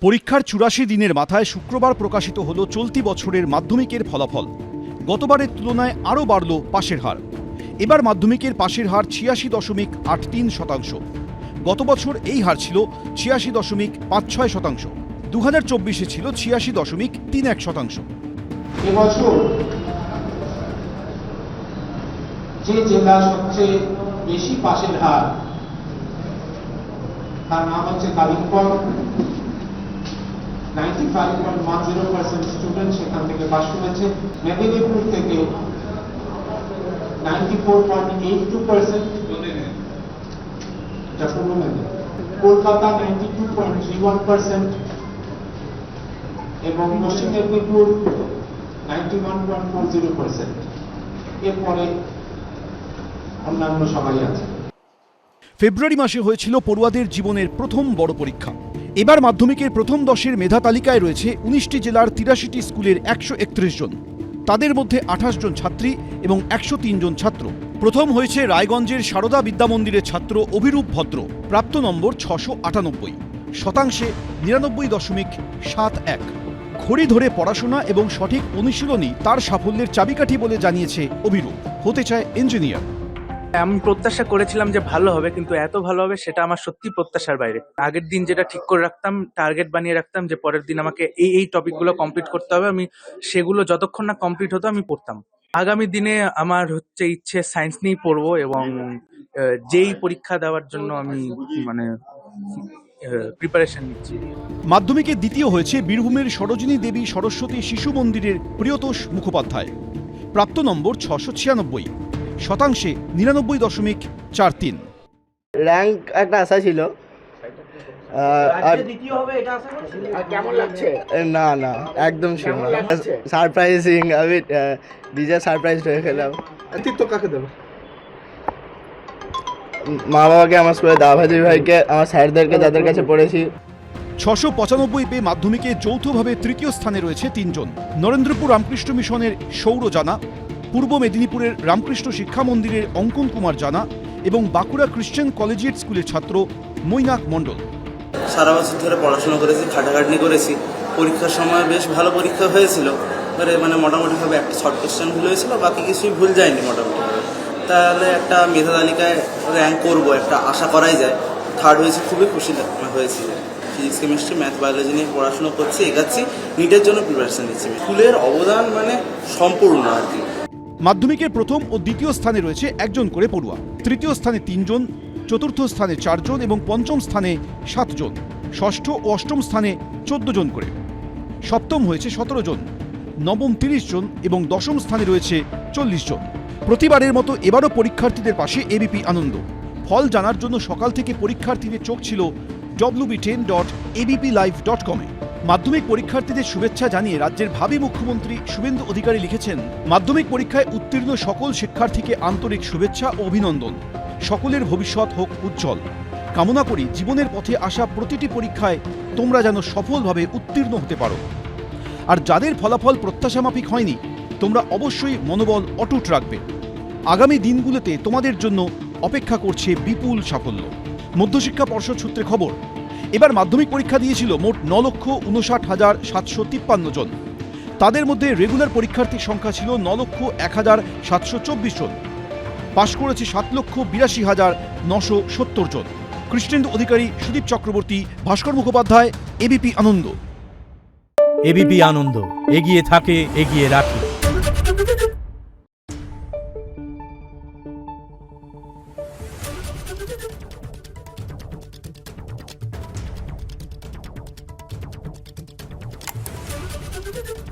পরীক্ষার ৮৪ দিনের মাথায় শুক্রবার প্রকাশিত হলো চলতি বছরের মাধ্যমিকের ফলাফল। গতবারের তুলনায় আরও বাড়ল পাশের হার। এবার মাধ্যমিকের পাশের হার ৮৬.৮৩%। গত বছর এই হার ছিল ৮৬.৫৬%। ২০২৪-এ ছিল ৮৬.৩১%। এবছর যে জেলা সবচেয়ে বেশি পাশের হার তার নাম হচ্ছে কালিম্পং। 95.10% স্টুডেন্ট সেখান থেকে পাশ করেছে। মেদিনীপুর থেকে 94.82%, কলকাতা 92.31% এবং পশ্চিম মেদিনীপুর 91.40%। এরপরে অন্যান্য সবাই আছে। ফেব্রুয়ারি মাসে হয়েছিল পড়ুয়াদের জীবনের প্রথম বড় পরীক্ষা। এবার মাধ্যমিকের প্রথম 10-এর মেধা তালিকায় রয়েছে 19টি জেলার 83টি স্কুলের 131 জন। তাদের মধ্যে 28 জন ছাত্রী এবং 103 জন ছাত্র। প্রথম হয়েছে রায়গঞ্জের সারদা বিদ্যামন্দিরের ছাত্র অভিরূপ ভদ্র, প্রাপ্ত নম্বর 698, শতাংশে 99.71। ঘড়ি ধরে পড়াশোনা এবং সঠিক অনুশীলনই তার সাফল্যের চাবিকাঠি বলে জানিয়েছে অভিরূপ। হতে চায় ইঞ্জিনিয়ার। আমি প্রত্যাশা করেছিলাম যে ভালো হবে, কিন্তু এত ভালো হবে সেটা আমার সত্যি প্রত্যাশার বাইরে। আগের দিন যেটা ঠিক করে রাখতাম, টার্গেট বানিয়ে রাখতাম যে পরের দিন আমাকে এই টপিকগুলো কমপ্লিট করতে হবে, আমি সেগুলো যতক্ষণ না কমপ্লিট হতো আমি পড়তাম। আগামী দিনে আমার ইচ্ছে সায়েন্স নিয়েই পড়বো এবং যেই পরীক্ষা দেওয়ার জন্য আমি প্রিপারেশন নিচ্ছি। মাধ্যমিকে দ্বিতীয় হয়েছে বীরভূমের সরোজিনী দেবী সরস্বতী শিশু মন্দিরের প্রিয়তোষ মুখোপাধ্যায়, প্রাপ্ত নম্বর 696, শতাংশে 99.43। র্যাঙ্ক একটা আশা ছিল, কেমন লাগছে? না না একদম ছিল না, সারপ্রাইজিং। আমি নিজে সারপ্রাইজ হয়ে গেলাম। কৃতিত্ব কাকে দেবো? মা বাবাকে, আমার স্কুলের দাভাজি ভাইকে, আমার স্যারদেরকে যাদের কাছে পড়েছি। 695 পেয়ে মাধ্যমিকে যৌথভাবে তৃতীয় স্থানে রয়েছে 3 জন। নরেন্দ্রপুর রামকৃষ্ণ মিশনের সৌর জানা, পূর্ব মেদিনীপুরের রামকৃষ্ণ শিক্ষা মন্দিরের অঙ্কন কুমার জানা এবং বাঁকুড়া খ্রিশ্চান কলেজিয়েট স্কুলের ছাত্র মৈনাক মণ্ডল। সারা বছর ধরে পড়াশোনা করেছি, খাটাখাটনি করেছি। পরীক্ষার সময় বেশ ভালো পরীক্ষা হয়েছিল। মোটামুটিভাবে একটা শর্ট কোশ্চেন ভুল হয়েছিল, বাকি কিছুই ভুল যায়নি মোটামুটি। তাহলে একটা মেধা তালিকায় র্যাঙ্ক করবো একটা আশা করাই যায়। থার্ড হয়েছে, খুবই খুশি হয়েছি। ফিজিক্স, কেমিস্ট্রি, ম্যাথ, বায়োলজি নিয়ে পড়াশোনা করছি, এগাচ্ছি, নিটের জন্য প্রিপারেশন নিচ্ছি। স্কুলের অবদান সম্পূর্ণ আর কি। মাধ্যমিকের প্রথম ও দ্বিতীয় স্থানে রয়েছে 1 জন করে পড়ুয়া, তৃতীয় স্থানে 3 জন, চতুর্থ স্থানে 4 জন এবং পঞ্চম স্থানে 7 জন, ষষ্ঠ ও অষ্টম স্থানে 14 জন করে, সপ্তম হয়েছে 17 জন, নবম 30 জন এবং দশম স্থানে রয়েছে 40 জন। প্রতিবারের মতো এবারও পরীক্ষার্থীদের পাশে এবিপি আনন্দ। ফল জানার জন্য সকাল থেকে পরীক্ষার্থীদের চোখ ছিল wb10.abplive.com-এ। মাধ্যমিক পরীক্ষার্থীদের শুভেচ্ছা জানিয়ে রাজ্যের ভাবী মুখ্যমন্ত্রী শুভেন্দু অধিকারী লিখেছেন, মাধ্যমিক পরীক্ষায় উত্তীর্ণ সকল শিক্ষার্থীকে আন্তরিক শুভেচ্ছা ও অভিনন্দন। সকলের ভবিষ্যৎ হোক উজ্জ্বল। কামনা করি জীবনের পথে আসা প্রতিটি পরীক্ষায় তোমরা যেন সফলভাবে উত্তীর্ণ হতে পারো। আর যাদের ফলাফল প্রত্যাশামাফিক হয়নি, তোমরা অবশ্যই মনোবল অটুট রাখবে। আগামী দিনগুলোতে তোমাদের জন্য অপেক্ষা করছে বিপুল সাফল্য। মধ্যশিক্ষা পর্ষদ সূত্রে খবর, এবার মাধ্যমিক পরীক্ষা দিয়েছিল মোট 9,59,753 জন। তাদের মধ্যে রেগুলার পরীক্ষার্থীর সংখ্যা ছিল 9,01,724 জন। পাশ করেছে 7,82,970 জন। কৃষ্ণেন্দু অধিকারী, সুদীপ চক্রবর্তী, ভাস্কর মুখোপাধ্যায়, এবিপি আনন্দ। এবিপি আনন্দ, এগিয়ে থাকে, এগিয়ে রাখে। Thank you.